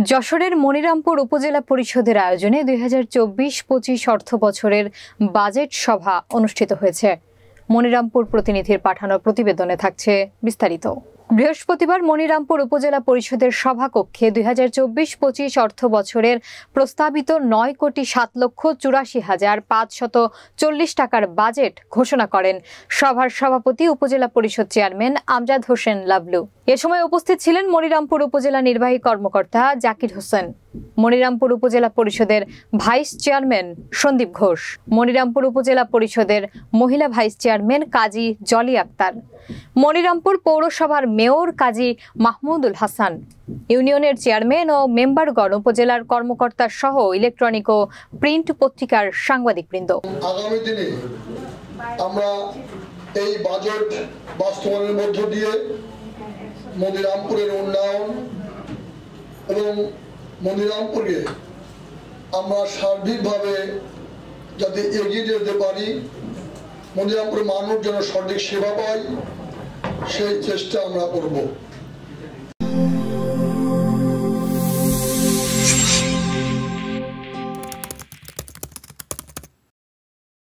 যশোরের মনিরামপুর উপজেলা পরিষদের আয়োজনে 2024-25 অর্থ বছরের বাজেট সভা অনুষ্ঠিত হয়েছে। মনিরামপুর প্রতিনিধির পাঠানো প্রতিবেদনে থাকছে বিস্তারিত। বৃহস্পতিবার মনিরামপুর উপজেলা পরিষদের সভাকক্ষে 2024-25 অর্থ বছরের প্রস্তাবিত 9,84,540 টাকার বাজেট ঘোষণা করেন সভার সভাপতি উপজেলা পরিষদ চেয়ারম্যান আমজাদ হোসেন লাবলু। এ সময় উপস্থিত ছিলেন মনিরামপুর উপজেলা নির্বাহী কর্মকর্তা জাকির হোসেন, মনিরামপুর উপজেলা পরিষদের ভাইস চেয়ারম্যান সন্দীপ ঘোষ, মনিরামপুর উপজেলা পরিষদের মহিলা ভাইস চেয়ারম্যান কাজী জলি আক্তার, মনিরামপুর পৌরসভার মেয়র কাজী মাহমুদুল হাসান, ইউনিয়নের চেয়ারম্যান ও মেম্বারগণ, উপজেলার কর্মকর্তা সহ ইলেকট্রনিক ও প্রিন্ট পত্রিকার সাংবাদিকবৃন্দ। আগামী দিনে আমরা এই বাজেট বাস্তবায়নের মধ্য দিয়ে মনিরামপুরের উন্নয়ন এবং মনিরামপুরকে আমরা সার্বিকভাবে যাতে এগিয়ে যেতে পারি, মনিরামপুরের মানুষ যেন সঠিক সেবা পায়, সেই চেষ্টা আমরা করব।